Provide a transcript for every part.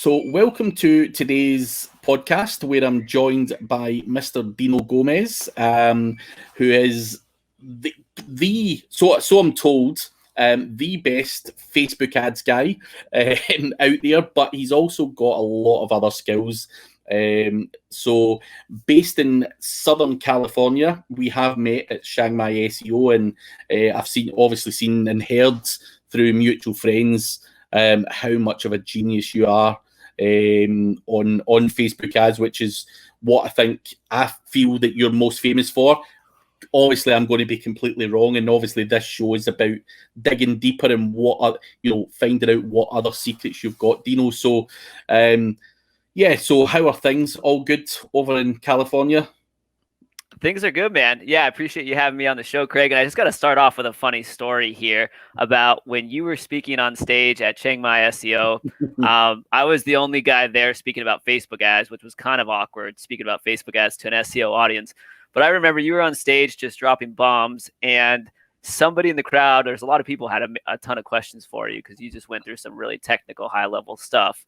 So, welcome to today's podcast where I'm joined by Mr. Dino Gomez, who is so I'm told, the best Facebook ads guy out there, but he's also got a lot of other skills. So, based in Southern California, we have met at Chiang Mai SEO, and I've obviously seen and heard through mutual friends how much of a genius you are on Facebook ads, which is what I feel that you're most famous for. Obviously, I'm going to be completely wrong, and obviously, this show is about digging deeper and finding out what other secrets you've got, Dino. So, so how are things? All good over in California? Things are good, man. Yeah, I appreciate you having me on the show, Craig. And I just got to start off with a funny story here about when you were speaking on stage at Chiang Mai SEO. I was the only guy there speaking about Facebook ads, which was kind of awkward, speaking about Facebook ads to an SEO audience. But I remember you were on stage just dropping bombs, and somebody in the crowd, there's a lot of people had a ton of questions for you because you just went through some really technical, high-level stuff.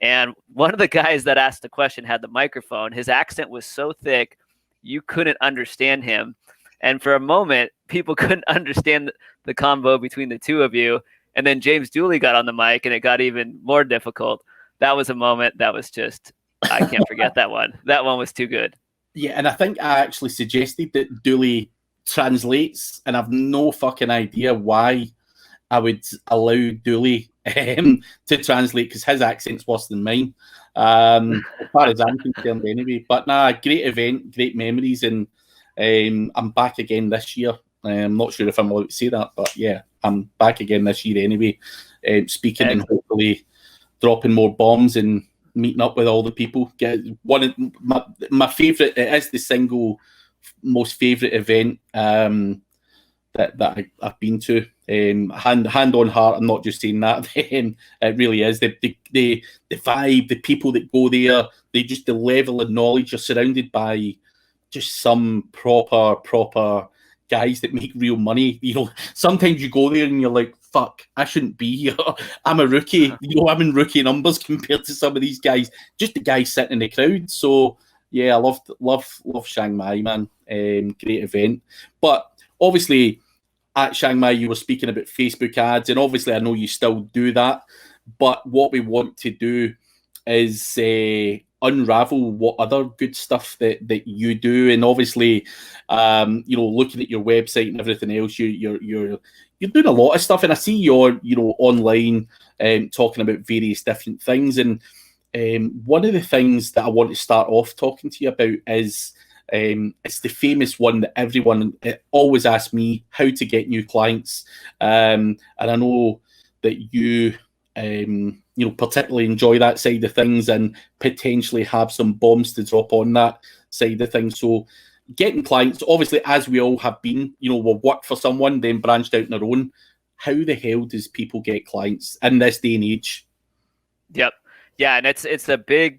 And one of the guys that asked the question had the microphone. His accent was so thick, you couldn't understand him. And for a moment, people couldn't understand the combo between the two of you. And then James Dooley got on the mic, and it got even more difficult. That was a moment that was just, I can't forget that one. That one was too good. Yeah, and I think I actually suggested that Dooley translates, and I've no fucking idea why I would allow Dooley to translate, because his accent's worse than mine, as far as I'm concerned anyway. But great event, great memories, and I'm back again this year. I'm not sure if I'm allowed to say that, but yeah, I'm back again this year anyway, speaking and hopefully dropping more bombs and meeting up with all the people. Get one of my favourite, it is the single most favourite event that I've been to. Hand on heart, I'm not just saying that. It really is the vibe, the people that go there, the level of knowledge. You're surrounded by just some proper guys that make real money. You know, sometimes you go there and you're like, fuck, I shouldn't be here. I'm a rookie. You know, I'm in rookie numbers compared to some of these guys. Just the guys sitting in the crowd. So yeah, I love Chiang Mai, man. Great event. But obviously, at Chiang Mai, you were speaking about Facebook ads, and obviously I know you still do that, but what we want to do is unravel what other good stuff that you do. And obviously, looking at your website and everything else, you're doing a lot of stuff, and I see you're online talking about various different things. And one of the things that I want to start off talking to you about is it's the famous one that everyone always asks me, how to get new clients. And I know that you particularly enjoy that side of things and potentially have some bombs to drop on that side of things. So getting clients, obviously, as we all have been, we'll work for someone, then branched out on our own. How the hell does people get clients in this day and age? Yep. Yeah, and it's a big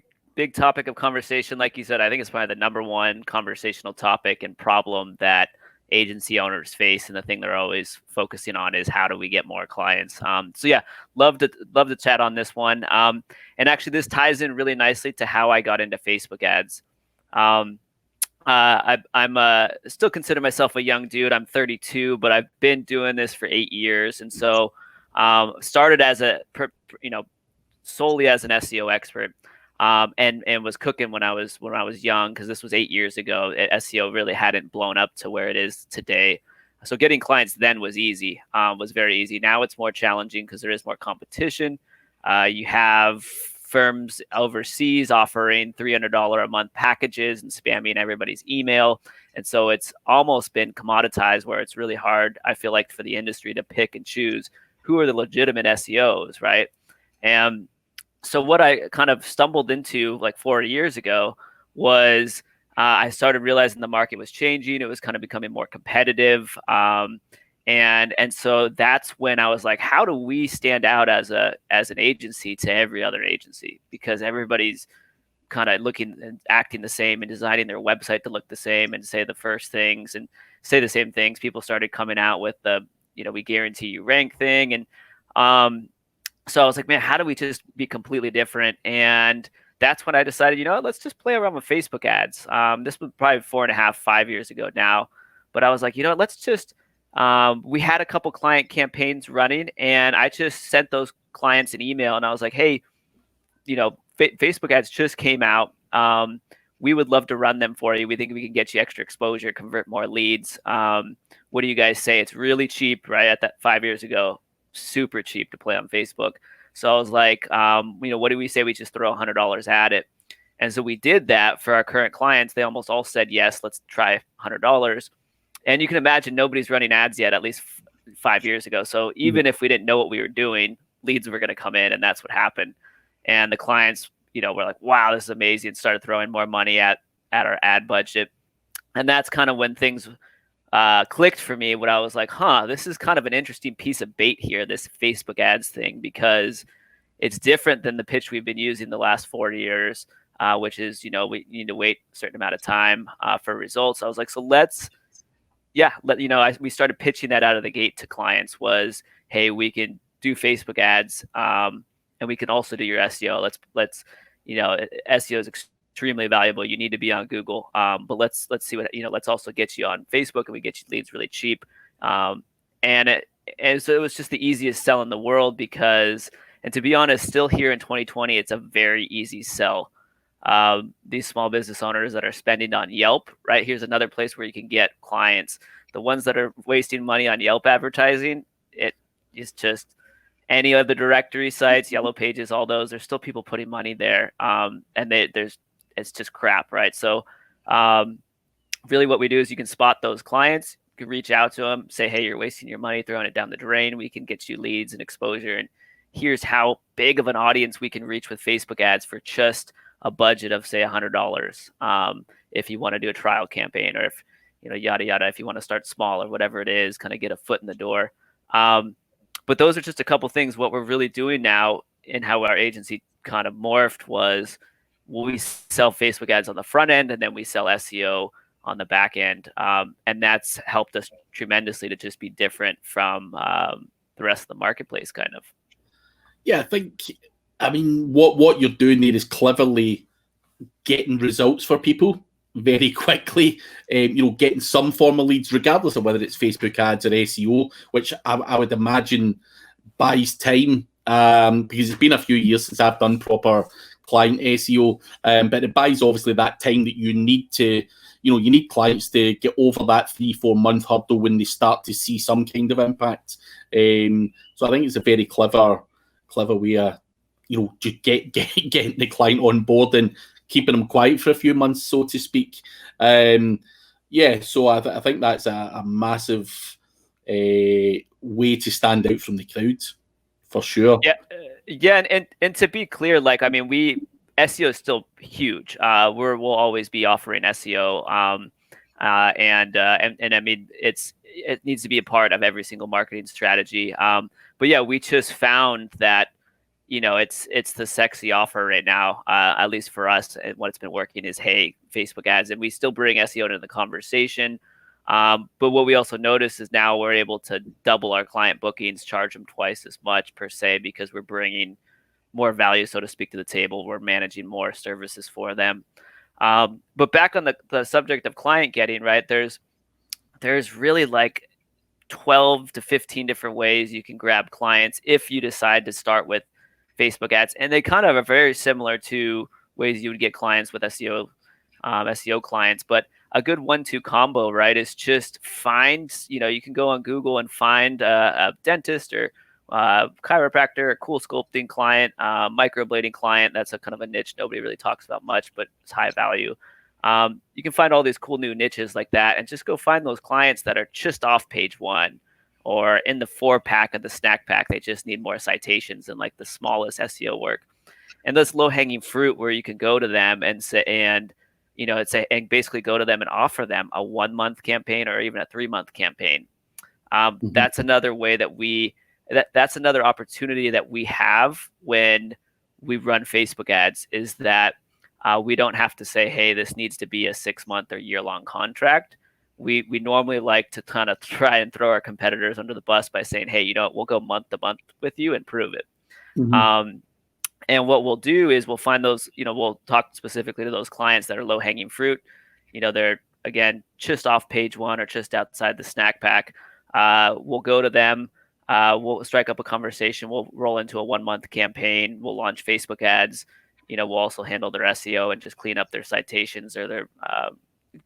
topic of conversation. Like you said, I think it's probably the number one conversational topic and problem that agency owners face, and the thing they're always focusing on is how do we get more clients. So yeah, love to chat on this one. And actually, this ties in really nicely to how I got into Facebook ads. I'm still consider myself a young dude. I'm 32, but I've been doing this for 8 years, and so started as solely as an SEO expert. And was cooking when I was young, because this was 8 years ago. SEO really hadn't blown up to where it is today. So getting clients then was easy, was very easy. Now it's more challenging because there is more competition. You have firms overseas offering $300 a month packages and spamming everybody's email. And so it's almost been commoditized, where it's really hard, I feel like, for the industry to pick and choose who are the legitimate SEOs, right? And so what I kind of stumbled into like 4 years ago was I started realizing the market was changing. It was kind of becoming more competitive. And so that's when I was like, how do we stand out as an agency to every other agency? Because everybody's kind of looking and acting the same and designing their website to look the same and say the first things and say the same things. People started coming out with the, we guarantee you rank thing. And So I was like, man, how do we just be completely different? And that's when I decided, let's just play around with Facebook ads. This was probably 4.5, 5 years ago now. But I was like, let's just, we had a couple client campaigns running, and I just sent those clients an email, and I was like, hey, Facebook ads just came out. We would love to run them for you. We think we can get you extra exposure, convert more leads. What do you guys say? It's really cheap, right? At that 5 years ago, super cheap to play on Facebook. So I was like, what do we say we just throw $100 at it? And so we did that for our current clients. They almost all said, yes, let's try $100. And you can imagine nobody's running ads yet, at least 5 years ago. So even if we didn't know what we were doing, leads were going to come in, and that's what happened. And the clients, were like, wow, this is amazing, and started throwing more money at our ad budget. And that's kind of when things clicked for me, when I was like, this is kind of an interesting piece of bait here, this Facebook ads thing, because it's different than the pitch we've been using the last 4 years, which is, we need to wait a certain amount of time for results. I was like, so we started pitching that out of the gate to clients was, hey, we can do Facebook ads, and we can also do your SEO. Let's SEO is extremely valuable. You need to be on Google, but let's see what let's also get you on Facebook, and we get you leads really cheap. And so it was just the easiest sell in the world because, and to be honest, still here in 2020, it's a very easy sell. These small business owners that are spending on Yelp, right? Here's another place where you can get clients. The ones that are wasting money on Yelp advertising, it is just any of the directory sites, Yellow Pages, all those. There's still people putting money there, and it's just crap, right? So, really, what we do is you can spot those clients. You can reach out to them, say, hey, you're wasting your money, throwing it down the drain. We can get you leads and exposure, and here's how big of an audience we can reach with Facebook ads for just a budget of, say, $100. If you want to do a trial campaign, or if yada yada, if you want to start small or whatever it is, kind of get a foot in the door. But those are just a couple things. What we're really doing now, and how our agency kind of morphed, was we sell Facebook ads on the front end, and then we sell SEO on the back end. And that's helped us tremendously to just be different from the rest of the marketplace, kind of. Yeah, I mean, what you're doing there is cleverly getting results for people very quickly, getting some form of leads, regardless of whether it's Facebook ads or SEO, which I would imagine buys time, because it's been a few years since I've done proper client SEO, but it buys obviously that time that you need to, you need clients to get over that 3-4 month hurdle when they start to see some kind of impact. So I think it's a very clever way of, just getting the client on board and keeping them quiet for a few months, so to speak. So I think that's a massive way to stand out from the crowd, for sure. And to be clear, SEO is still huge. We'll always be offering SEO, and I mean it needs to be a part of every single marketing strategy. But yeah, we just found that it's the sexy offer right now, at least for us. And what's been working is, hey, Facebook ads, and we still bring SEO into the conversation. But what we also notice is now we're able to double our client bookings, charge them twice as much per se, because we're bringing more value, so to speak, to the table. We're managing more services for them. But back on the subject of client getting, right, there's really like 12 to 15 different ways you can grab clients if you decide to start with Facebook ads. And they kind of are very similar to ways you would get clients with SEO clients. But a good 1-2 combo, right, is just find, you can go on Google and find a dentist or chiropractor, a cool sculpting client, microblading client. That's a kind of a niche nobody really talks about much, but it's high value. You can find all these cool new niches like that, and just go find those clients that are just off page 1 or in the 4-pack of the snack pack. They just need more citations and like the smallest SEO work. And this low-hanging fruit where you can go to them and say, and basically go to them and offer them a 1-month campaign or even a 3-month campaign. That's another way that that's another opportunity that we have when we run Facebook ads, is that we don't have to say, hey, this needs to be a 6-month or year-long contract. We normally like to kind of try and throw our competitors under the bus by saying, hey, we'll go month to month with you and prove it. Mm-hmm. And what we'll do is we'll find those, we'll talk specifically to those clients that are low hanging fruit. They're, again, just off page one or just outside the snack pack. We'll go to them. We'll strike up a conversation. We'll roll into a 1-month campaign. We'll launch Facebook ads. We'll also handle their SEO and just clean up their citations or their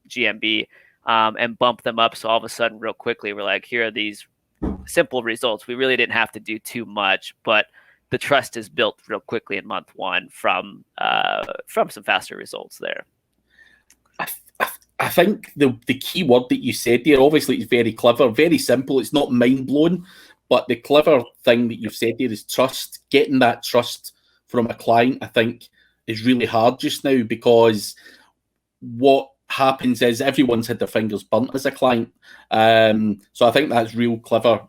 GMB, and bump them up. So all of a sudden, real quickly, we're like, here are these simple results. We really didn't have to do too much, but the trust is built real quickly in month one from some faster results there. I think the key word that you said there, obviously, it's very clever, very simple. It's not mind blowing, but the clever thing that you've said there is trust. Getting that trust from a client, I think, is really hard just now, because what happens is everyone's had their fingers burnt as a client. So I think that's a real clever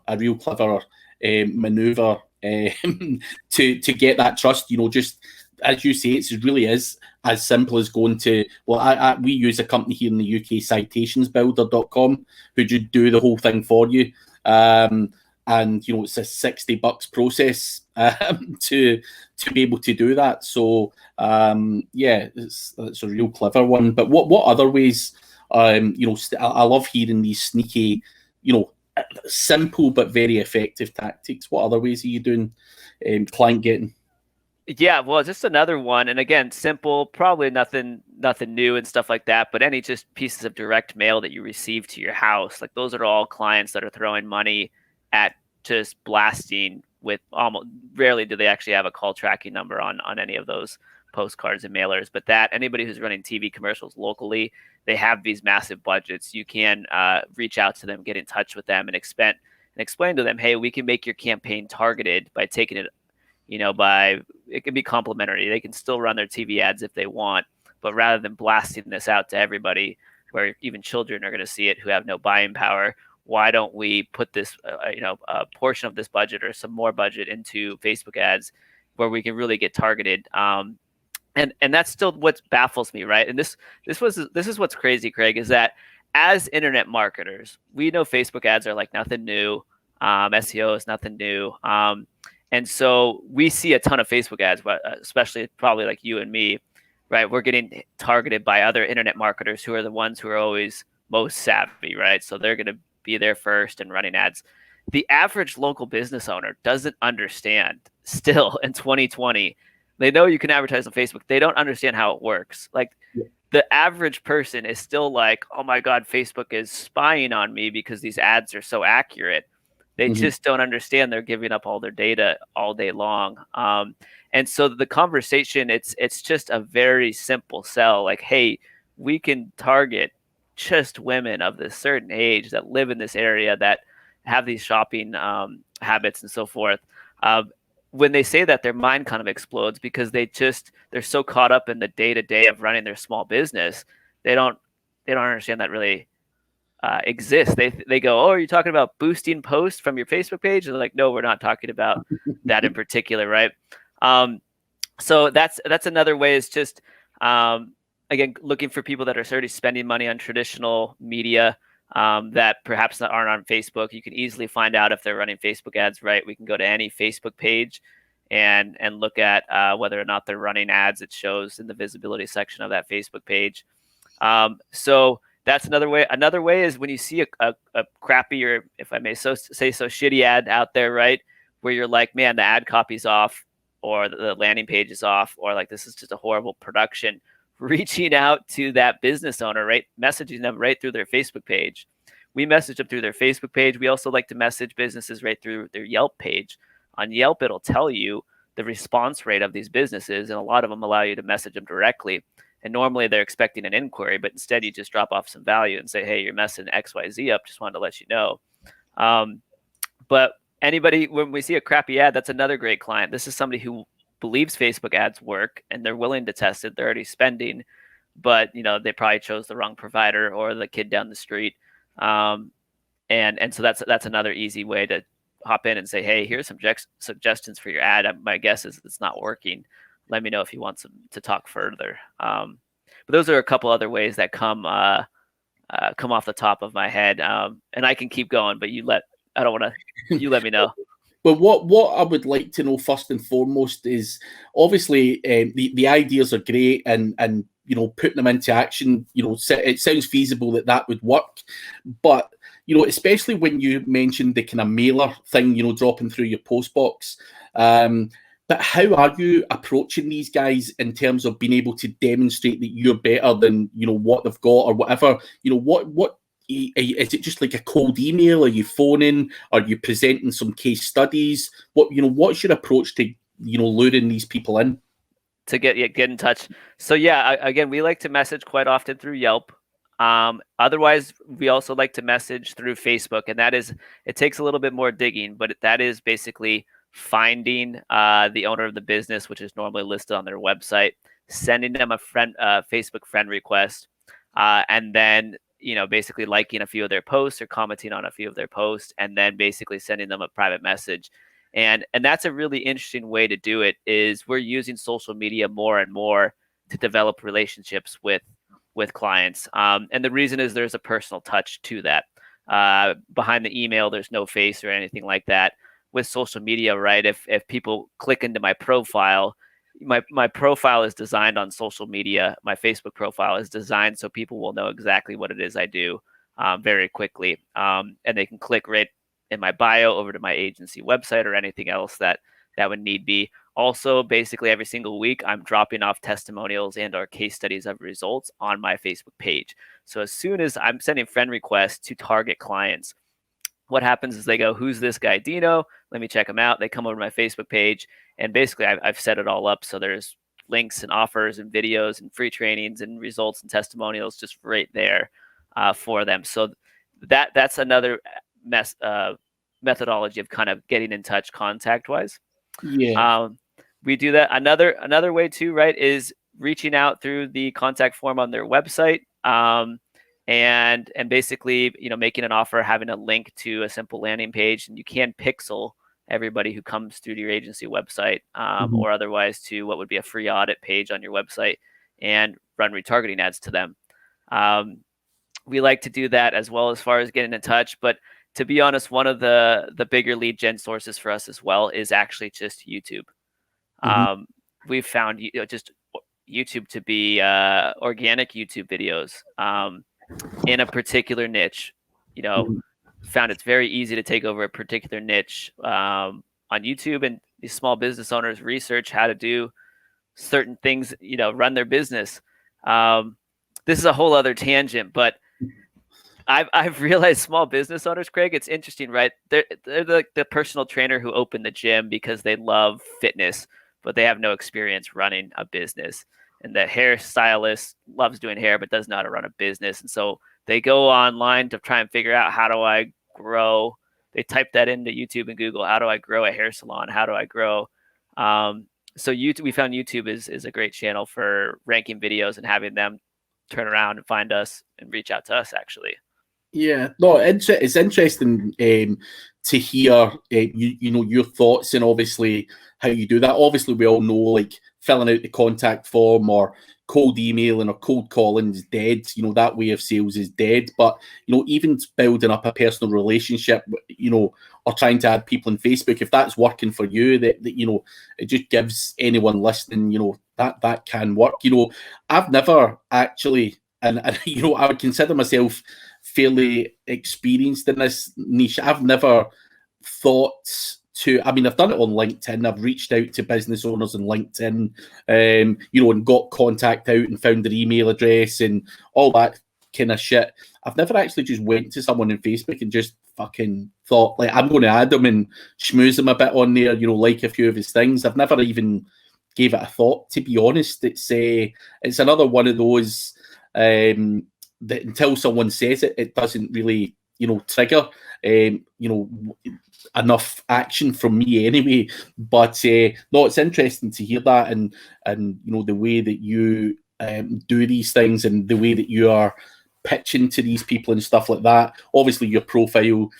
maneuver to get that trust. Just as you say, it really is as simple as going to, we use a company here in the UK, citationsbuilder.com, who just do the whole thing for you. And it's a $60 process to be able to do that. So it's a real clever one. But what other ways? I love hearing these sneaky, simple but very effective tactics. What other ways are you doing client getting? Yeah, well, just another one, and again, simple, probably nothing new and stuff like that, but any just pieces of direct mail that you receive to your house, like those are all clients that are throwing money at just blasting with almost, rarely do they actually have a call tracking number on any of those postcards and mailers, but that anybody who's running TV commercials locally, they have these massive budgets. You can reach out to them, get in touch with them, and explain to them, hey, we can make your campaign targeted by taking it, it can be complimentary. They can still run their TV ads if they want, but rather than blasting this out to everybody, where even children are going to see it who have no buying power, why don't we put this, a portion of this budget or some more budget into Facebook ads where we can really get targeted? And that's still what baffles me, right? And this is what's crazy, Craig, is that as internet marketers, we know Facebook ads are like nothing new. SEO is nothing new. And so we see a ton of Facebook ads, especially probably like you and me, right? We're getting targeted by other internet marketers who are the ones who are always most savvy, right? So they're going to be there first and running ads. The average local business owner doesn't understand still in 2020. They know you can advertise on Facebook. They don't understand how it works. Like the average person is still like, oh my God, Facebook is spying on me because these ads are so accurate. They just don't understand they're giving up all their data all day long. And so the conversation, it's just a very simple sell. Like, hey, we can target just women of this certain age that live in this area that have these shopping habits and so forth. When they say that, their mind kind of explodes because they're so caught up in the day-to-day of running their small business. They don't understand that really exists. They go, oh, are you talking about boosting posts from your Facebook page? And they're like, no, we're not talking about that in particular, right? So that's another way, is just again, looking for people that are already spending money on traditional media that perhaps aren't on Facebook. You can easily find out if they're running Facebook ads, right? We can go to any Facebook page and look at whether or not they're running ads. It shows in the visibility section of that Facebook page. So that's another way. Another way is when you see a crappy, or if I may say so, shitty ad out there, right? Where you're like, man, the ad copy's off, or the landing page is off, or like this is just a horrible production. Reaching out to that business owner, right? Messaging them right through their Facebook page. We message them through their Facebook page. We also like to message businesses right through their Yelp page. On Yelp, it'll tell you the response rate of these businesses, and a lot of them allow you to message them directly. And normally they're expecting an inquiry, but instead you just drop off some value and say, hey, you're messing XYZ up. Just wanted to let you know. But anybody, when we see a crappy ad, that's another great client. This is somebody who believes Facebook ads work and they're willing to test it. They're already spending, but they probably chose the wrong provider or the kid down the street. And so that's another easy way to hop in and say, hey, here's some suggestions for your ad. My guess is it's not working. Let me know if you want to talk further. But those are a couple other ways that come off the top of my head. And I can keep going, but you let me know. But what I would like to know first and foremost is obviously the ideas are great, and you know, putting them into action, you know, it sounds feasible that would work. But you know, especially when you mentioned the kind of mailer thing, you know, dropping through your post box. But how are you approaching these guys in terms of being able to demonstrate that you're better than, you know, what they've got or whatever? You know, what is it just like a cold email? Are you phoning? Are you presenting some case studies? What's your approach to, you know, luring these people in? To get in touch. So yeah, again, we like to message quite often through Yelp. Otherwise, we also like to message through Facebook, and it takes a little bit more digging, but that is basically finding the owner of the business, which is normally listed on their website, sending them a Facebook friend request, and then basically liking a few of their posts or commenting on a few of their posts, and then basically sending them a private message. And that's a really interesting way to do it. Is we're using social media more and more to develop relationships with clients. And the reason is there's a personal touch to that. Behind the email, there's no face or anything like that. With social media, right? If people click into my profile, my profile is designed on social media. My Facebook profile is designed so people will know exactly what it is I do very quickly, and they can click right in my bio over to my agency website or anything else that would need be. Also, basically every single week, I'm dropping off testimonials and or case studies of results on my Facebook page. So as soon as I'm sending friend requests to target clients, what happens is they go, who's this guy, Dino? Let me check him out. They come over to my Facebook page, and basically I've set it all up. So there's links and offers and videos and free trainings and results and testimonials just right there for them. So that's another methodology of kind of getting in touch contact wise. Yeah. We do that. Another way too, right, is reaching out through the contact form on their website. And basically, making an offer, having a link to a simple landing page, and you can pixel everybody who comes through to your agency website, or otherwise to what would be a free audit page on your website, and run retargeting ads to them. We like to do that as well as far as getting in touch. But to be honest, one of the bigger lead gen sources for us as well is actually just YouTube. We've found just YouTube to be organic YouTube videos in a particular niche. Found it's very easy to take over a particular niche on YouTube, and these small business owners research how to do certain things, run their business. This is a whole other tangent, but I've realized small business owners, Craig, it's interesting, right? They're the personal trainer who opened the gym because they love fitness, but they have no experience running a business. And the hairstylist loves doing hair, but doesn't know how to run a business. And so they go online to try and figure out, how do I grow? They type that into YouTube and Google, how do I grow a hair salon? How do I grow? So YouTube, we found YouTube is a great channel for ranking videos and having them turn around and find us and reach out to us, actually. Yeah, no, it's interesting to hear your thoughts, and obviously how you do that. Obviously, we all know, like, filling out the contact form or cold emailing or cold calling is dead. That way of sales is dead. But even building up a personal relationship, or trying to add people on Facebook, if that's working for you, that it just gives anyone listening, that can work. I've never actually, and I would consider myself fairly experienced in this niche. I've never thought to, I've done it on LinkedIn. I've reached out to business owners on LinkedIn, and got contact out and found their email address and all that kind of shit. I've never actually just went to someone on Facebook and just fucking thought, like, I'm going to add them and schmooze them a bit on there, like a few of his things. I've never even gave it a thought, to be honest. It's another one of those that until someone says it, it doesn't really, trigger, enough action from me anyway. But no, it's interesting to hear that, and the way that you do these things, and the way that you are pitching to these people and stuff like that. Obviously, your profile,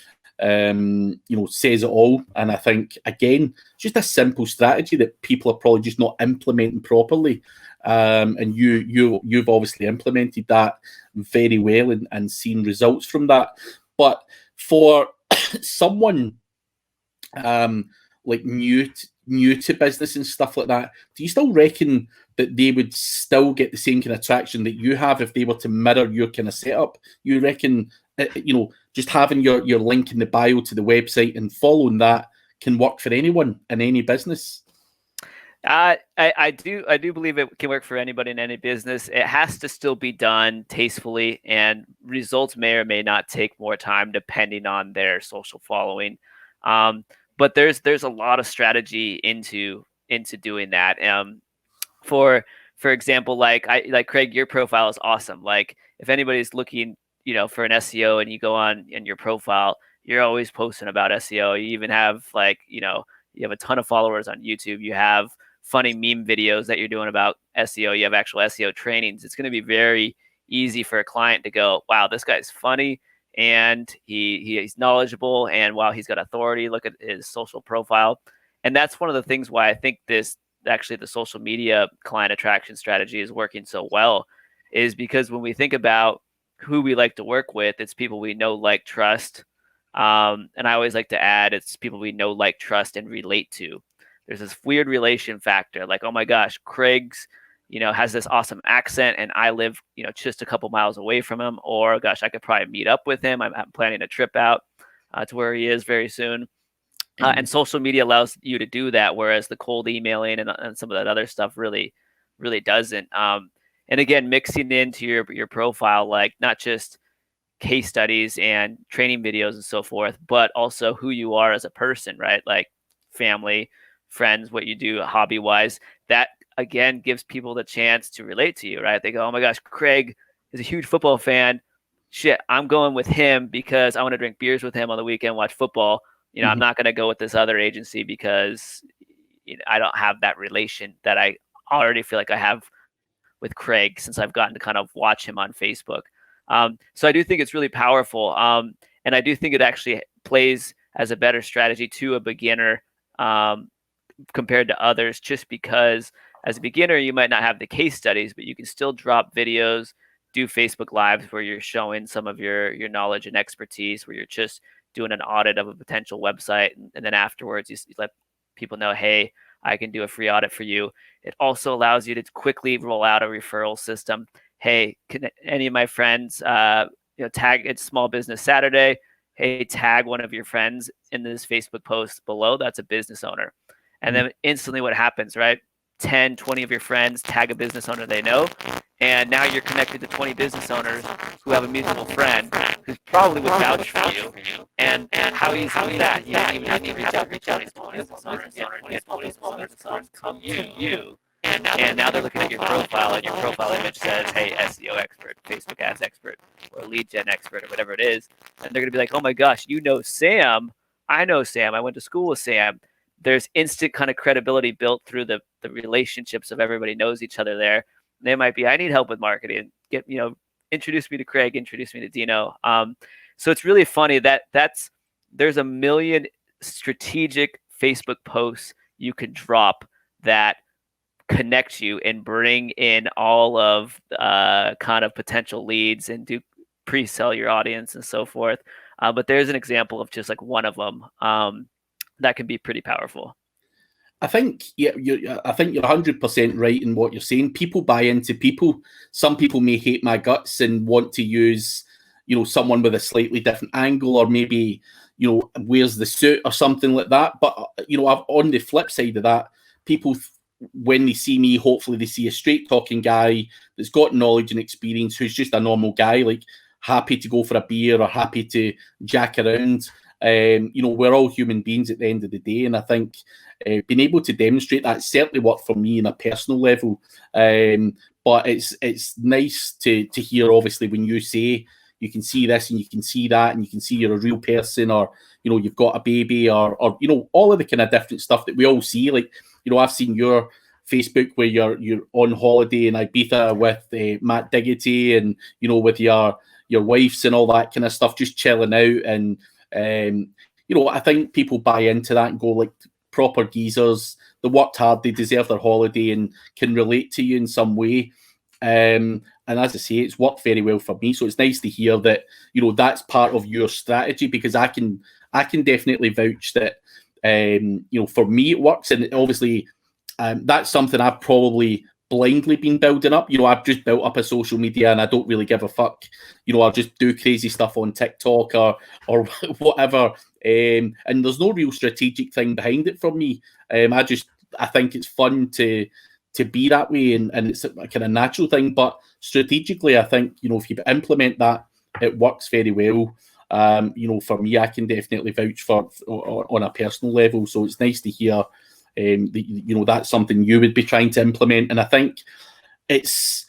says it all. And I think, again, just a simple strategy that people are probably just not implementing properly. And you've obviously implemented that very well and seen results from that. But for someone like new to business and stuff like that, do you still reckon that they would still get the same kind of traction that you have if they were to mirror your kind of setup? You reckon, just having your link in the bio to the website and following that can work for anyone in any business? I do believe it can work for anybody in any business. It has to still be done tastefully, and results may or may not take more time depending on their social following. But there's a lot of strategy into doing that. For example, like Craig, your profile is awesome. Like if anybody's looking, for an SEO, and you go on in your profile, you're always posting about SEO. You even have you have a ton of followers on YouTube. You have funny meme videos that you're doing about SEO. You have actual SEO trainings. It's going to be very easy for a client to go, wow, this guy's funny and he's knowledgeable, and wow, he's got authority. Look at his social profile. And that's one of the things why I think the social media client attraction strategy is working so well, is because when we think about who we like to work with, it's people we know, like, trust. And I always like to add, it's people we know, like, trust, and relate to. There's this weird relation factor, like, oh my gosh, Craig's, has this awesome accent, and I live, just a couple miles away from him. Or, gosh, I could probably meet up with him. I'm planning a trip out to where he is very soon. And social media allows you to do that, whereas the cold emailing and some of that other stuff really doesn't. And again, mixing into your profile, like, not just case studies and training videos and so forth, but also who you are as a person, right? Like family, friends, what you do hobby wise. That again gives people the chance to relate to you, right? They go, oh my gosh, Craig is a huge football fan. Shit, I'm going with him because I want to drink beers with him on the weekend, watch football. I'm not going to go with this other agency because I don't have that relation that I already feel like I have with Craig, since I've gotten to kind of watch him on Facebook. So I do think it's really powerful. And I do think it actually plays as a better strategy to a beginner compared to others, just because as a beginner, you might not have the case studies, but you can still drop videos, do Facebook Lives where you're showing some of your knowledge and expertise, where you're just doing an audit of a potential website. And then afterwards, you let people know, hey, I can do a free audit for you. It also allows you to quickly roll out a referral system. Hey, can any of my friends, tag It's Small Business Saturday. Hey, tag one of your friends in this Facebook post below. That's a business owner. And then instantly what happens, right? 10, 20 of your friends tag a business owner they know. And now you're connected to 20 business owners who have a mutual friend who probably would vouch for you. And how easy is that? You don't even have to reach out to 20 business owners. 20 business owners come to you. And now they're looking at your profile, and your profile image says, hey, SEO expert, Facebook ads expert, or lead gen expert, or whatever it is. And they're going to be like, oh my gosh, you know Sam. I know Sam. I went to school with Sam. There's instant kind of credibility built through the relationships of everybody knows each other there. They might be, I need help with marketing. Introduce me to Craig, introduce me to Dino. So it's really funny there's a million strategic Facebook posts you can drop that connect you and bring in all of kind of potential leads and do pre-sell your audience and so forth. But there's an example of just like one of them that can be pretty powerful. I think you're 100% right in what you're saying. People buy into people. Some people may hate my guts and want to use, someone with a slightly different angle, or maybe, wears the suit or something like that. But, on the flip side of that, people, when they see me, hopefully they see a straight talking guy that's got knowledge and experience, who's just a normal guy, like happy to go for a beer or happy to jack around. We're all human beings at the end of the day, and I think being able to demonstrate that certainly worked for me on a personal level. But it's nice to hear, obviously, when you say you can see this and you can see that and you can see you're a real person, or you've got a baby, or all of the kind of different stuff that we all see. Like, I've seen your Facebook where you're on holiday in Ibiza with Matt Diggity, and with your wives and all that kind of stuff, just chilling out. And I think people buy into that and go, like, proper geezers, they worked hard, they deserve their holiday, and can relate to you in some way. And as I say, it's worked very well for me. So it's nice to hear that, that's part of your strategy, because I can definitely vouch that, For me, it works, and obviously, that's something I've probably blindly been building up. I've just built up a social media, and I don't really give a fuck. I'll just do crazy stuff on TikTok or whatever, and there's no real strategic thing behind it for me. I think it's fun to be that way, and it's a kind of natural thing. But strategically, I think if you implement that, it works very well. For me, I can definitely vouch for on a personal level. So it's nice to hear that, that's something you would be trying to implement. And I think it's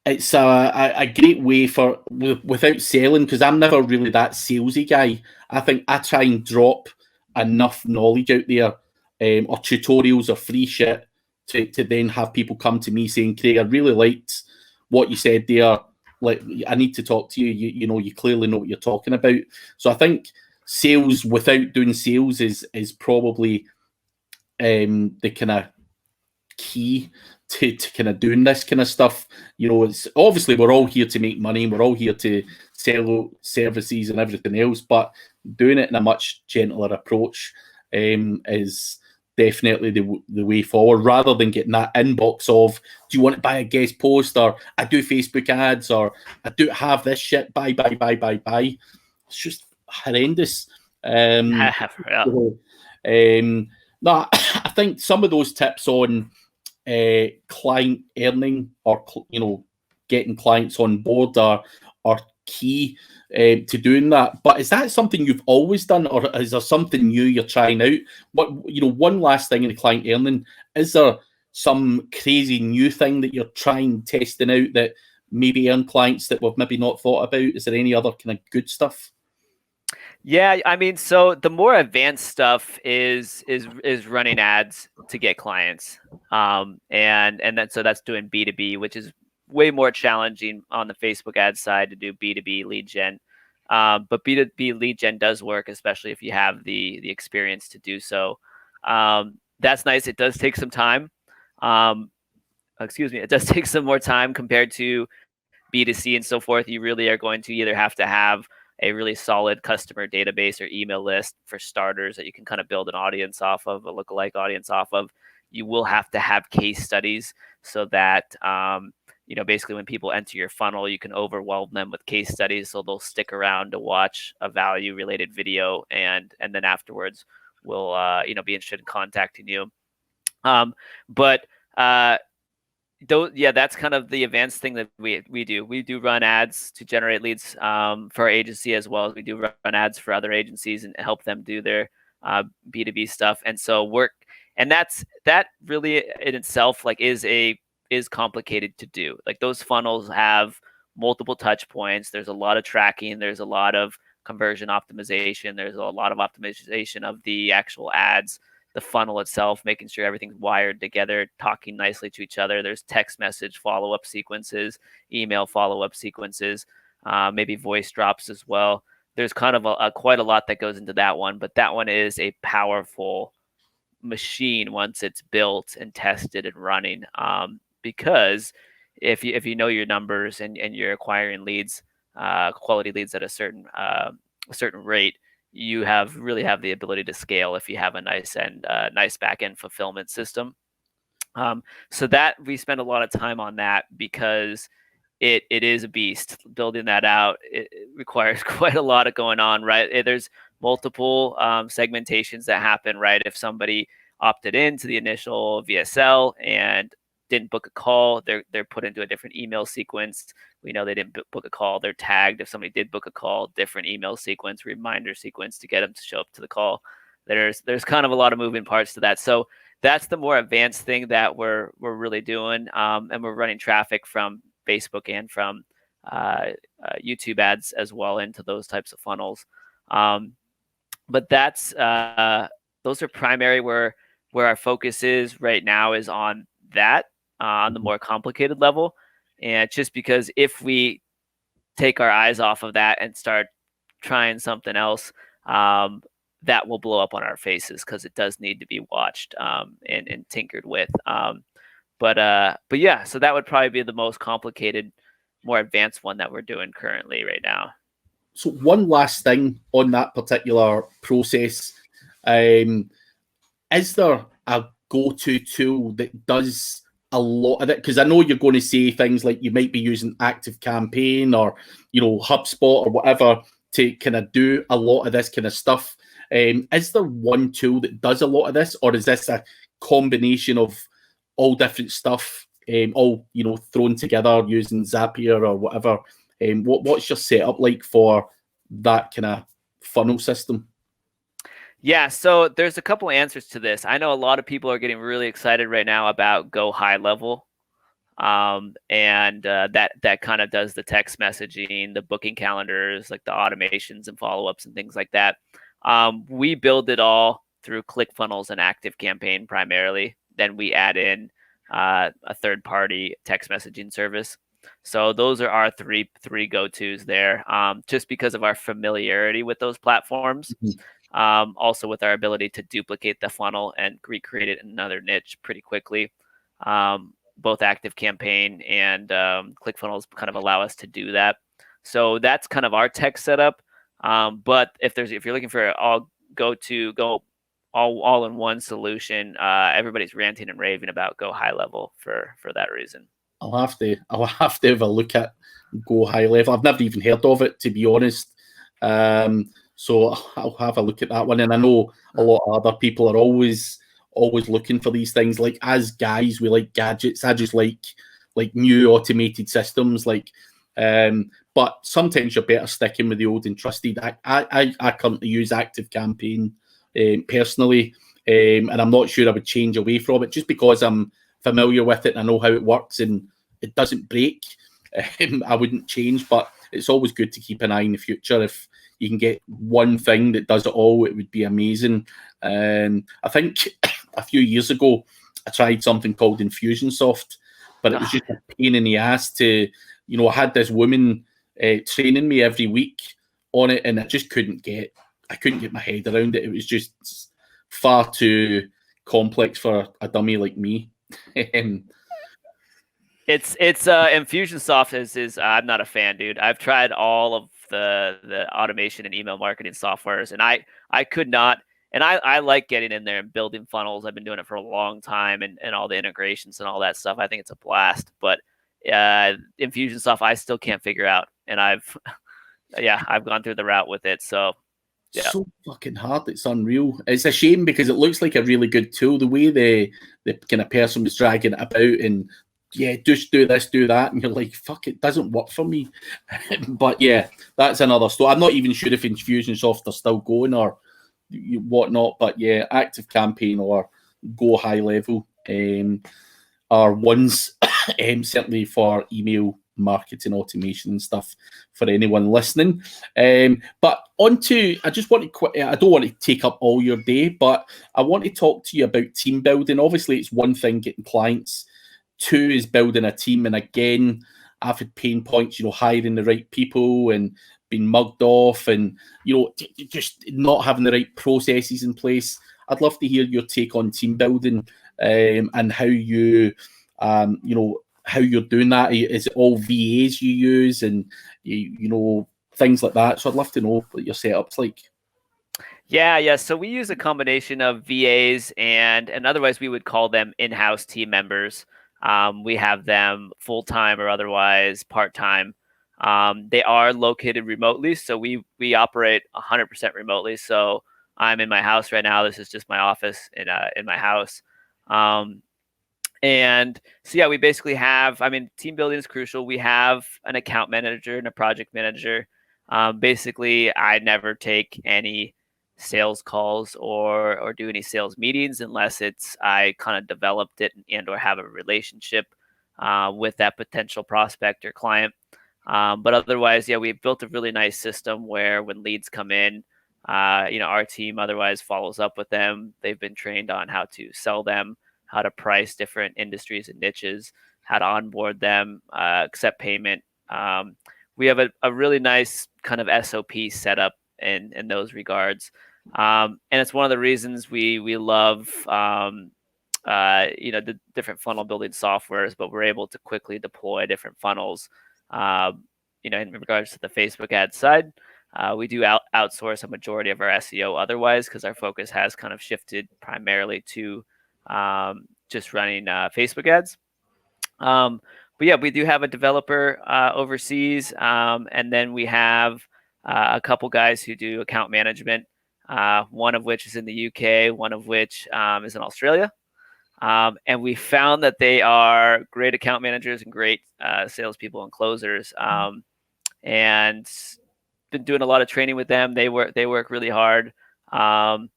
a great way for, without selling, because I'm never really that salesy guy. I think I try and drop enough knowledge out there, or tutorials or free shit to then have people come to me saying, Craig, I really liked what you said there. Like, I need to talk to you. You clearly know what you're talking about. So I think sales without doing sales is probably the kind of key to kind of doing this kind of stuff. It's obviously we're all here to make money. We're all here to sell services and everything else, but doing it in a much gentler approach is definitely the way forward, rather than getting that inbox of, do you want to buy a guest post, or I do Facebook ads, or I do have this shit, buy. It's just horrendous. No, I think some of those tips on client earning, or getting clients on board are key to doing that. But is that something you've always done, or is there something new you're trying out? One last thing in the client earning, is there some crazy new thing that you're testing out that maybe earn clients that we've maybe not thought about? Is there any other kind of good stuff? Yeah, I mean, so the more advanced stuff is running ads to get clients, and then so that's doing B2B, which is way more challenging on the Facebook ad side to do B2B lead gen. But B2B lead gen does work, especially if you have the experience to do so. That's nice. It does take some time. It does take some more time compared to B2C and so forth. You really are going to either have to have a really solid customer database or email list for starters that you can kind of build an audience off of, a lookalike audience off of. You will have to have case studies so that, basically when people enter your funnel, you can overwhelm them with case studies. So they'll stick around to watch a value related video. And then afterwards will, be interested in contacting you. That's kind of the advanced thing that we do. We do run ads to generate leads for our agency, as well as we do run ads for other agencies and help them do their B2B stuff. And so that really in itself is complicated to do. Like, those funnels have multiple touch points. There's a lot of tracking. There's a lot of conversion optimization. There's a lot of optimization of the actual ads, the funnel itself, making sure everything's wired together, talking nicely to each other. There's text message follow-up sequences, email follow-up sequences, maybe voice drops as well. There's kind of quite a lot that goes into that one, but that one is a powerful machine once it's built and tested and running. Because if you know your numbers and you're acquiring leads, quality leads at a certain rate, you really have the ability to scale if you have a nice back end fulfillment system. So that we spend a lot of time on that, because it is a beast. Building that out, it requires quite a lot of going on, right? There's multiple segmentations that happen, right? If somebody opted into the initial VSL and didn't book a call, they're put into a different email sequence. We know they didn't book a call. They're tagged. If somebody did book a call, different email sequence, reminder sequence to get them to show up to the call. There's kind of a lot of moving parts to that. So that's the more advanced thing that we're really doing, and we're running traffic from Facebook and from YouTube ads as well into those types of funnels. But those are primary where our focus is right now, is on that. On the more complicated level. And just because if we take our eyes off of that and start trying something else, that will blow up on our faces, because it does need to be watched and tinkered with. But yeah, so that would probably be the most complicated, more advanced one that we're doing currently right now. So one last thing on that particular process. Is there a go-to tool that does a lot of it? Because I know you're going to say things like you might be using Active Campaign or HubSpot or whatever to kind of do a lot of this kind of stuff. Is there one tool that does a lot of this, or is this a combination of all different stuff, all thrown together using Zapier or whatever? What's your setup like for that kind of funnel system? Yeah, so there's a couple answers to this. I know a lot of people are getting really excited right now about Go High Level, and that kind of does the text messaging, the booking calendars, like the automations and follow-ups and things like that. We build it all through ClickFunnels and Active Campaign primarily. Then we add in a third-party text messaging service. So those are our three go-tos there, just because of our familiarity with those platforms. Also with our ability to duplicate the funnel and recreate it in another niche pretty quickly. Both Active Campaign and ClickFunnels kind of allow us to do that. So that's kind of our tech setup. But if you're looking for all in one solution, everybody's ranting and raving about Go High Level for that reason. I'll have to have a look at Go High Level. I've never even heard of it, to be honest. So I'll have a look at that one. And I know a lot of other people are always looking for these things. Like, as guys, we like gadgets. I just like new automated systems. But sometimes you're better sticking with the old and trusted. I currently use Active Campaign personally, and I'm not sure I would change away from it just because I'm familiar with it and I know how it works and it doesn't break. I wouldn't change, but it's always good to keep an eye in the future. If you can get one thing that does it all, it would be amazing. I think a few years ago, I tried something called Infusionsoft, but it was just a pain in the ass to, I had this woman training me every week on it, and I just couldn't get my head around it. It was just far too complex for a dummy like me. It's Infusionsoft is I'm not a fan, dude. I've tried all of the automation and email marketing softwares, and I could not. And I like getting in there and building funnels. I've been doing it for a long time, and all the integrations and all that stuff. I think it's a blast. But Infusionsoft, I still can't figure out, and I've gone through the route with it. So yeah. So fucking hard. It's unreal. It's a shame because it looks like a really good tool. The way the kind of person was dragging it about and just do this, do that, and you're like, fuck, it doesn't work for me. But yeah, that's another story. I'm not even sure if Infusionsoft are still going or whatnot. But yeah, Active Campaign or Go High Level are ones certainly for email marketing automation and stuff for anyone listening. But I just want to I don't want to take up all your day, but I want to talk to you about team building. Obviously, it's one thing getting clients. Two is building a team. And again, I've had pain points, hiring the right people and being mugged off and, just not having the right processes in place. I'd love to hear your take on team building and how you, how you're doing that. Is it all VAs you use and, things like that? So I'd love to know what your setup's like. Yeah. So we use a combination of VAs and otherwise we would call them in-house team members. We have them full-time or otherwise part-time. They are located remotely, so we operate 100% remotely. So I'm in my house right now. This is just my office in my house. And so, yeah, we basically have, team building is crucial. We have an account manager and a project manager. Basically, I never take any sales calls or do any sales meetings unless I kind of developed it and or have a relationship with that potential prospect or client. But otherwise, yeah, we've built a really nice system where when leads come in, our team otherwise follows up with them. They've been trained on how to sell them, how to price different industries and niches, how to onboard them, accept payment. We have a really nice kind of SOP set up in those regards. And it's one of the reasons we love, the different funnel building softwares, but we're able to quickly deploy different funnels, in regards to the Facebook ad side. We do outsource a majority of our SEO otherwise because our focus has kind of shifted primarily to just running Facebook ads. But yeah, we do have a developer overseas, and then we have a couple guys who do account management. One of which is in the UK, one of which is in Australia. And we found that they are great account managers and great salespeople and closers. And been doing a lot of training with them. They work really hard. And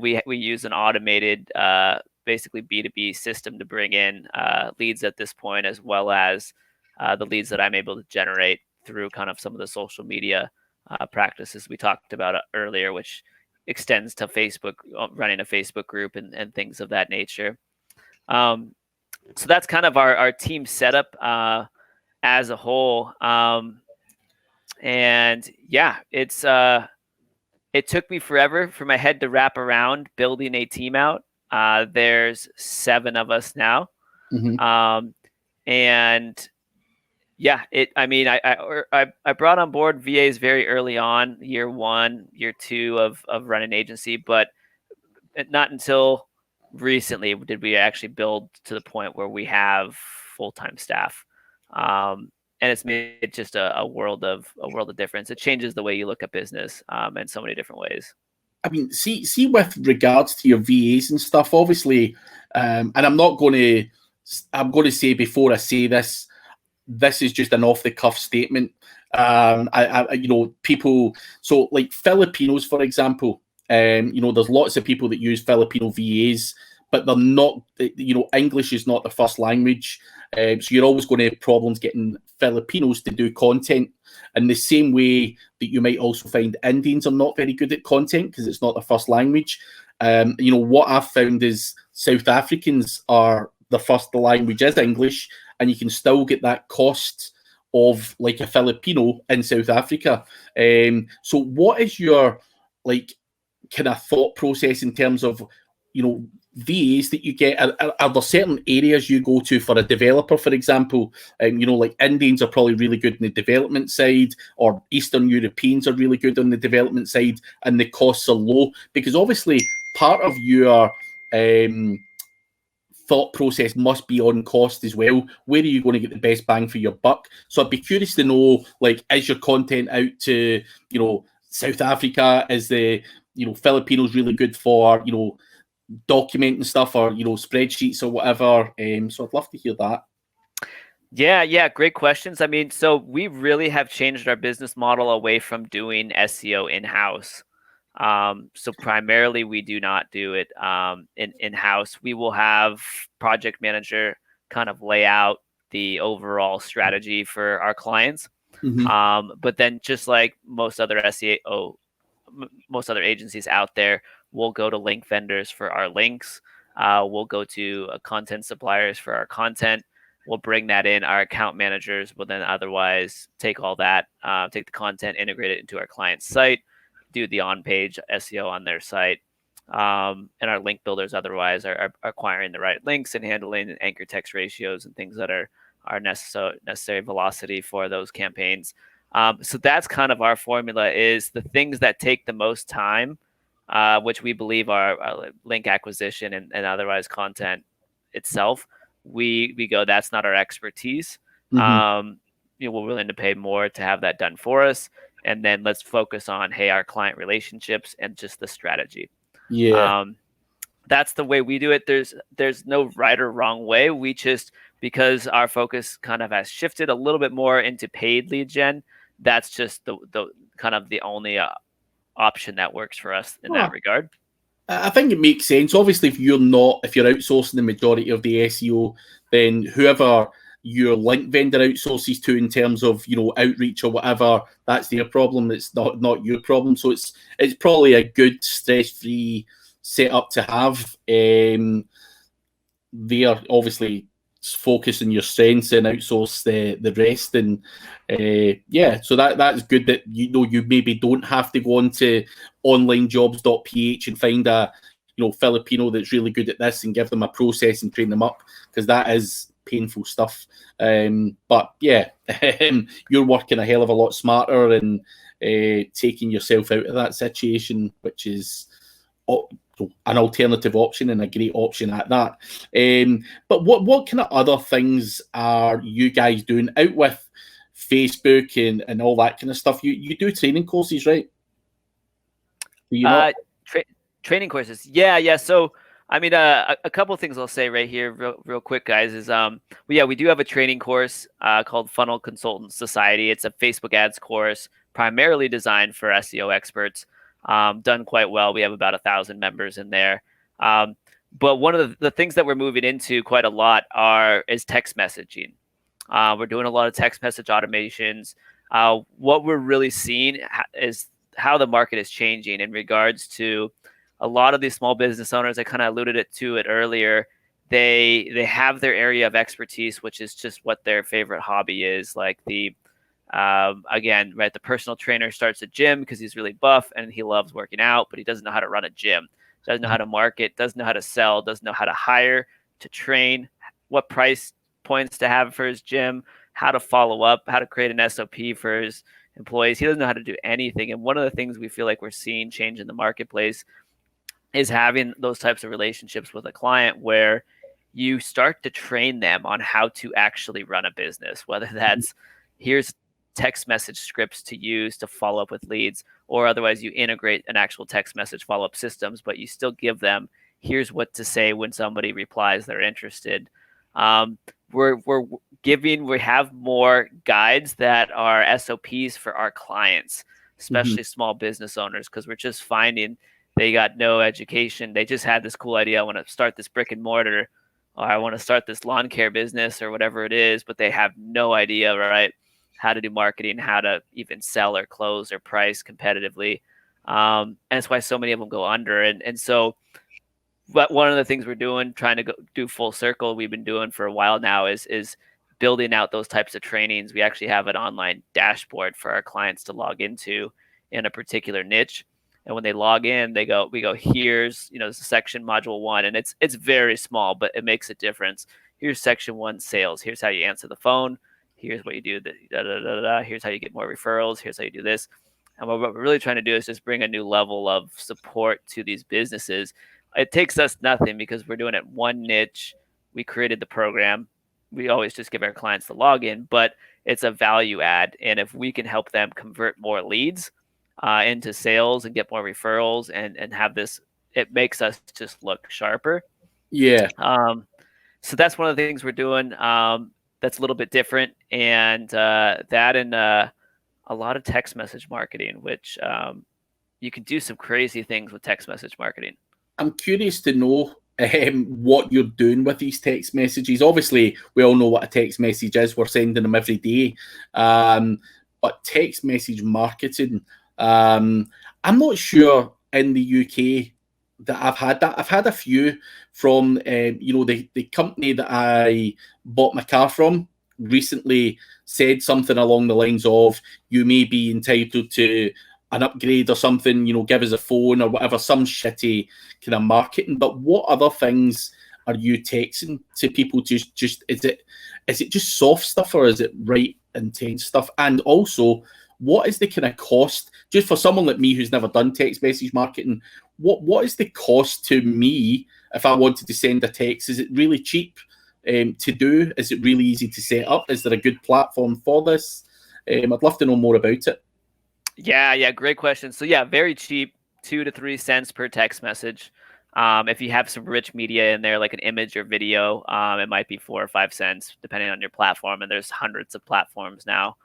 we use an automated basically B2B system to bring in leads at this point, as well as the leads that I'm able to generate through kind of some of the social media practices we talked about earlier, which extends to Facebook, running a Facebook group and things of that nature. So that's kind of our team setup as a whole. And yeah, it took me forever for my head to wrap around building a team out. There's 7 of us now. Mm-hmm. And yeah, I brought on board VAs very early on, year 1, year 2 of running agency, but not until recently did we actually build to the point where we have full-time staff. And it's made just a world of difference. It changes the way you look at business in so many different ways. I mean, see, with regards to your VAs and stuff, obviously, and I'm going to say before I say this is just an off the cuff statement. People, so like Filipinos, for example, there's lots of people that use Filipino VAs, but they're not, English is not the first language. So you're always going to have problems getting Filipinos to do content. In the same way that you might also find Indians are not very good at content because it's not their first language. What I've found is South Africans are the first language is English, and you can still get that cost of like a Filipino in South Africa. So what is your kind of thought process in terms of, VAs that you get? Are there certain areas you go to for a developer, for example? Like Indians are probably really good on the development side, or Eastern Europeans are really good on the development side, and the costs are low. Because obviously part of your thought process must be on cost as well. Where are you going to get the best bang for your buck? So I'd be curious to know, is your content out to, South Africa? Is the, Filipinos really good for, documenting stuff, or spreadsheets or whatever? So I'd love to hear that. Yeah, great questions. I mean, so we really have changed our business model away from doing SEO in-house. So primarily we do not do it in-house. We will have project manager kind of lay out the overall strategy for our clients. Mm-hmm. But then just like most other most other agencies out there, we'll go to link vendors for our links. We'll go to content suppliers for our content. We'll bring that in. Our account managers will then otherwise take all that, take the content, integrate it into our client's site, do the on-page SEO on their site. And our link builders otherwise are acquiring the right links and handling anchor text ratios and things that are necessary velocity for those campaigns. So that's kind of our formula, is the things that take the most time, which we believe are link acquisition and otherwise content itself. We go, that's not our expertise. Mm-hmm. We're willing to pay more to have that done for us. And then let's focus on, our client relationships and just the strategy. Yeah. That's the way we do it. There's no right or wrong way. We just, because our focus kind of has shifted a little bit more into paid lead gen, that's just the kind of the only option that works for us in that regard. I think it makes sense. Obviously, if you're outsourcing the majority of the SEO, then whoever your link vendor outsources to in terms of outreach or whatever, that's their problem. It's not your problem. So it's probably a good stress-free setup to have. They are obviously focus on your strengths and outsource the rest, and so that's good that you maybe don't have to go on to onlinejobs.ph and find a Filipino that's really good at this and give them a process and train them up, because that is painful stuff. But yeah, you're working a hell of a lot smarter, and taking yourself out of that situation, which is an alternative option and a great option at that. But what kind of other things are you guys doing out with Facebook and all that kind of stuff? You do training courses, right? Do you not? Training courses. Yeah. So, I mean, a couple of things I'll say right here, real quick, guys, is we do have a training course called Funnel Consultant Society. It's a Facebook ads course primarily designed for SEO experts. Done quite well. We have about 1,000 members in there. But one of the things that we're moving into quite a lot is text messaging. We're doing a lot of text message automations. What we're really seeing is how the market is changing in regards to a lot of these small business owners. I kind of alluded to it earlier. They have their area of expertise, which is just what their favorite hobby is. Like again, right, the personal trainer starts a gym because he's really buff and he loves working out, but he doesn't know how to run a gym, doesn't know how to market, doesn't know how to sell, doesn't know how to hire, to train, what price points to have for his gym, how to follow up, how to create an SOP for his employees. He doesn't know how to do anything. And one of the things we feel like we're seeing change in the marketplace is having those types of relationships with a client where you start to train them on how to actually run a business, whether that's here's text message scripts to use to follow up with leads, or otherwise you integrate an actual text message follow-up systems, but you still give them, here's what to say when somebody replies they're interested. We have more guides that are SOPs for our clients, especially small business owners, because we're just finding they got no education. They just had this cool idea. I want to start this brick and mortar, or I want to start this lawn care business or whatever it is, but they have no idea, right, how to do marketing, how to even sell or close or price competitively. And that's why so many of them go under. And so, but one of the things we're doing, trying to do full circle, we've been doing for a while now is building out those types of trainings. We actually have an online dashboard for our clients to log into in a particular niche. And when they log in, we go, here's, section module 1, and it's very small, but it makes a difference. Here's section 1, sales. Here's how you answer the phone. Here's what you do. Here's how you get more referrals. Here's how you do this. And what we're really trying to do is just bring a new level of support to these businesses. It takes us nothing because we're doing it one niche. We created the program. We always just give our clients the login, but it's a value add. And if we can help them convert more leads into sales and get more referrals and have this, it makes us just look sharper. Yeah. So that's one of the things we're doing. That's a little bit different, and that and a lot of text message marketing, which you can do some crazy things with text message marketing. I'm curious to know what you're doing with these text messages. Obviously, we all know what a text message is. We're sending them every day. But text message marketing, I'm not sure in the UK that I've had that. I've had a few from, the company that I bought my car from recently said something along the lines of, you may be entitled to an upgrade or something, give us a phone or whatever, some shitty kind of marketing. But what other things are you texting to people? Just is it just soft stuff or is it right intense stuff? And also, what is the kind of cost, just for someone like me who's never done text message marketing, what is the cost to me if I wanted to send a text? Is it really cheap to do? Is it really easy to set up? Is there a good platform for this? I'd love to know more about it. Yeah, great question. So yeah, very cheap, 2 to 3 cents per text message. If you have some rich media in there, like an image or video, it might be 4 or 5 cents, depending on your platform. And there's hundreds of platforms now.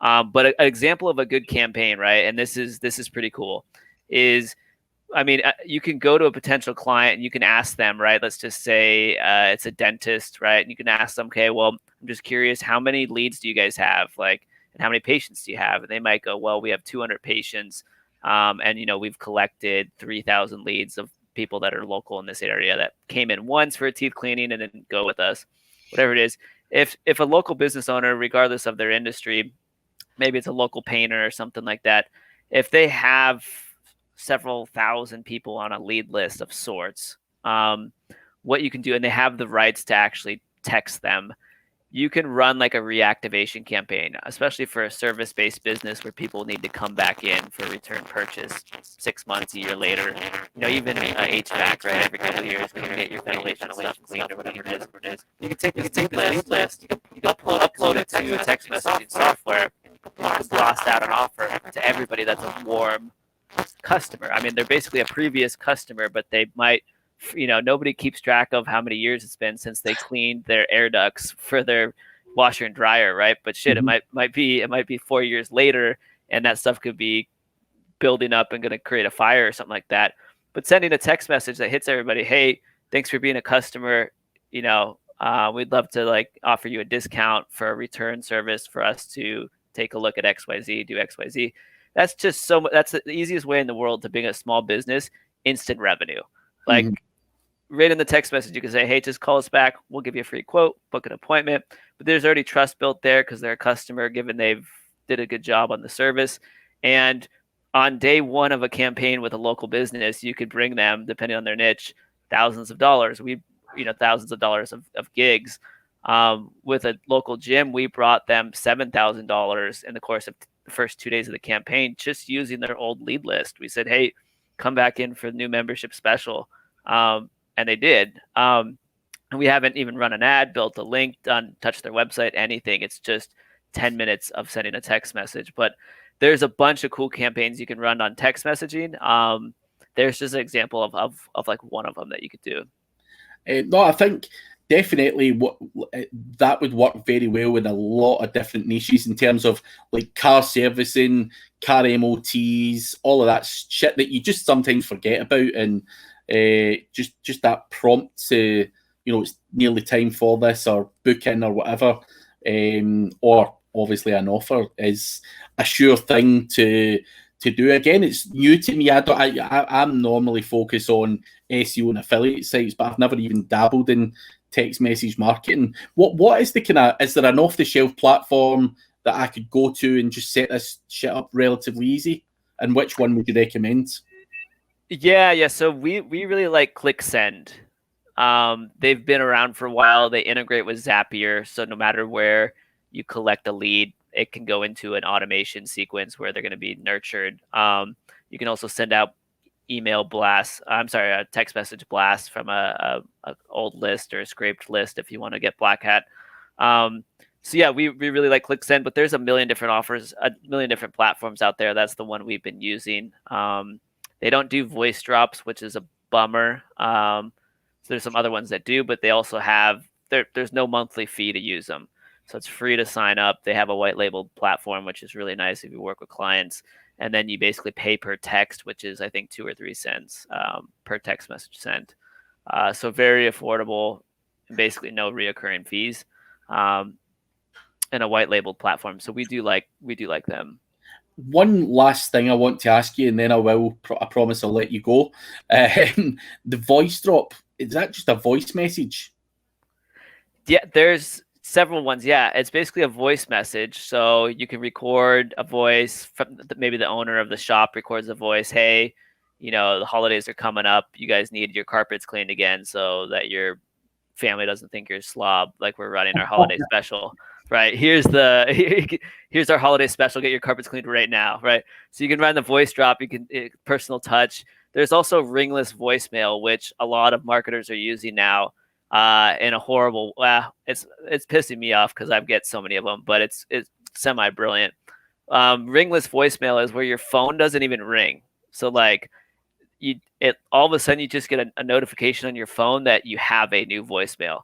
But an example of a good campaign, right? And this is pretty cool. You can go to a potential client and you can ask them, right? Let's just say it's a dentist, right? And you can ask them, okay, well, I'm just curious, how many leads do you guys have? And how many patients do you have? And they might go, well, we have 200 patients. And we've collected 3,000 leads of people that are local in this area that came in once for a teeth cleaning and then go with us, whatever it is. If a local business owner, regardless of their industry, maybe it's a local painter or something like that, if they have several thousand people on a lead list of sorts, what you can do, and they have the rights to actually text them, you can run like a reactivation campaign, especially for a service-based business where people need to come back in for return purchase 6 months, a year later. Even HVAC, right? Every couple of years, when you get your ventilation stuff cleaned or whatever it is, you can take this list, you can upload it to text messaging software, and blast out an offer to everybody that's a warm customer. I mean, they're basically a previous customer, but they might, nobody keeps track of how many years it's been since they cleaned their air ducts for their washer and dryer, right? But shit, Mhm. it might be 4 years later, and that stuff could be building up and going to create a fire or something like that. But sending a text message that hits everybody, hey, thanks for being a customer. We'd love to like offer you a discount for a return service for us to take a look at XYZ, do XYZ. That's just so much. That's the easiest way in the world to bring a small business instant revenue. Like, Mhm. right in the text message, you can say, hey, just call us back. We'll give you a free quote, book an appointment. But there's already trust built there because they're a customer, given they've did a good job on the service. And on day one of a campaign with a local business, you could bring them, depending on their niche, thousands of dollars. Thousands of dollars of gigs. With a local gym, we brought them $7,000 in the course of the first 2 days of the campaign, just using their old lead list. We said, hey, come back in for the new membership special. And they did. And we haven't even run an ad, built a link, touched their website, anything. It's just 10 minutes of sending a text message. But there's a bunch of cool campaigns you can run on text messaging. There's just an example of like one of them that you could do. No, I think definitely that would work very well in a lot of different niches in terms of like car servicing, car MOTs, all of that shit that you just sometimes forget about, and just that prompt to, it's nearly time for this, or book in or whatever, or obviously an offer is a sure thing to do. Again, it's new to me. I'm normally focused on SEO and affiliate sites, but I've never even dabbled in text message marketing. What is the kind of, is there an off the shelf platform that I could go to and just set this shit up relatively easy? And which one would you recommend? Yeah. So we really like ClickSend. They've been around for a while. They integrate with Zapier, so no matter where you collect a lead, it can go into an automation sequence where they're going to be nurtured. You can also send out email blasts. A text message blast from a old list or a scraped list if you want to get black hat. So yeah, we really like ClickSend, but there's a million different offers, a million different platforms out there. That's the one we've been using. They don't do voice drops, which is a bummer. So there's some other ones that do, but they also have there's no monthly fee to use them. So it's free to sign up. They have a white labeled platform, which is really nice if you work with clients. And then you basically pay per text, which is I think 2 or 3 cents per text message sent. So very affordable, basically no reoccurring fees, and a white labeled platform. So we do like them. One last thing I want to ask you, and then I promise I'll let you go. The voice drop, is that just a voice message? Yeah, there's several ones. Yeah, it's basically a voice message. So you can record a voice from maybe the owner of the shop records a voice. Hey, the holidays are coming up. You guys need your carpets cleaned again so that your family doesn't think you're a slob. Like, we're running our holiday special, right? Here's our holiday special. Get your carpets cleaned right now, right? So you can run the voice drop. You can personal touch. There's also ringless voicemail, which a lot of marketers are using now. In a horrible, it's pissing me off because I get so many of them, but it's semi brilliant. Ringless voicemail is where your phone doesn't even ring. So like, all of a sudden you just get a notification on your phone that you have a new voicemail,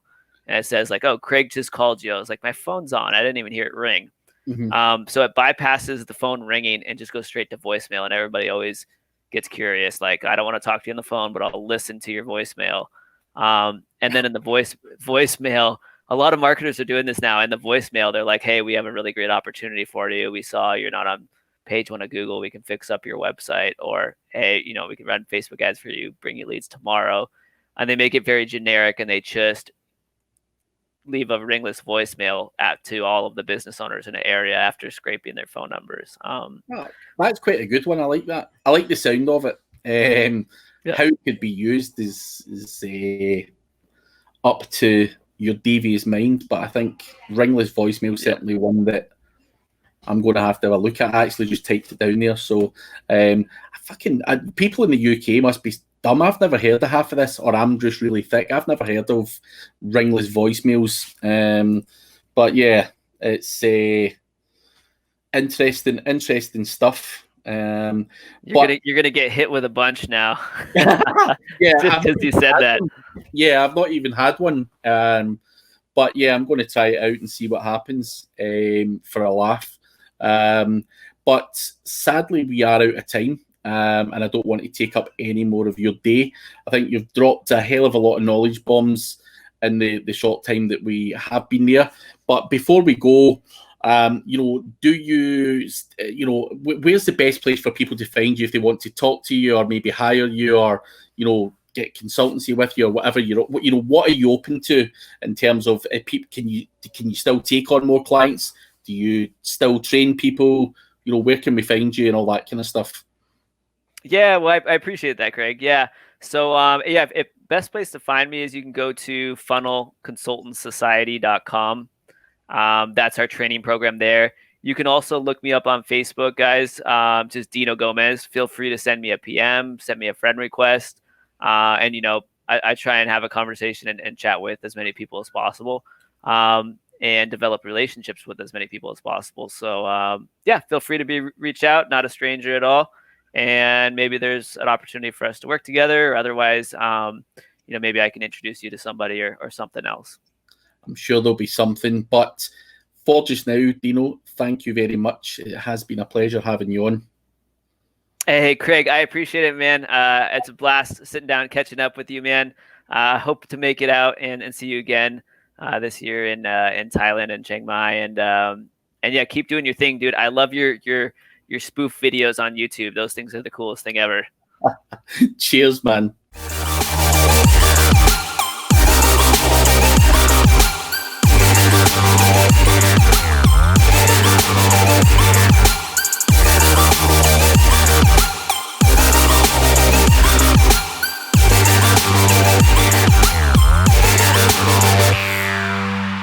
and it says like, oh, Craig just called you. I was like, my phone's on, I didn't even hear it ring. Mm-hmm. So it bypasses the phone ringing and just goes straight to voicemail, and everybody always gets curious, like, I don't want to talk to you on the phone, but I'll listen to your voicemail. And then in the voicemail, a lot of marketers are doing this now. In the voicemail, they're like, hey, we have a really great opportunity for you. We saw you're not on page 1 of Google. We can fix up your website. Or, hey, we can run Facebook ads for you, bring you leads tomorrow. And they make it very generic, and they just leave a ringless voicemail to all of the business owners in the area after scraping their phone numbers. That's quite a good one. I like that. I like the sound of it. Yeah. How it could be used is up to your devious mind, but I think ringless voicemail certainly one that I'm going to have a look at. I actually just typed it down there. So people in the UK must be dumb. I've never heard of half of this, or I'm just really thick. I've never heard of ringless voicemails. But yeah, it's interesting stuff. You're gonna get hit with a bunch now. Yeah, just because you said that. Yeah, I've not even had one. But yeah, I'm going to try it out and see what happens for a laugh. But sadly, we are out of time. And I don't want to take up any more of your day. I think you've dropped a hell of a lot of knowledge bombs in the short time that we have been there. But before we go, do where's the best place for people to find you if they want to talk to you or maybe hire you or, get consultancy with you or whatever? What are you open to in terms of can you still take on more clients? Do you still train people? Where can we find you and all that kind of stuff? Yeah, well, I appreciate that, Craig. Yeah. So, best place to find me is you can go to funnelconsultantsociety.com. That's our training program there. You can also look me up on Facebook, guys. Just Dino Gomez. Feel free to send me a PM, send me a friend request. And I try and have a conversation and chat with as many people as possible. And develop relationships with as many people as possible. So, feel free to reach out. Not a stranger at all. And maybe there's an opportunity for us to work together. Or otherwise, maybe I can introduce you to somebody or something else. I'm sure there'll be something. But for just now, Dino, thank you very much. It has been a pleasure having you on. Hey, Craig, I appreciate it, man. It's a blast sitting down, catching up with you, man. Hope to make it out and see you again this year in Thailand and Chiang Mai. And yeah, keep doing your thing, dude. I love your spoof videos on YouTube. Those things are the coolest thing ever. Cheers, man.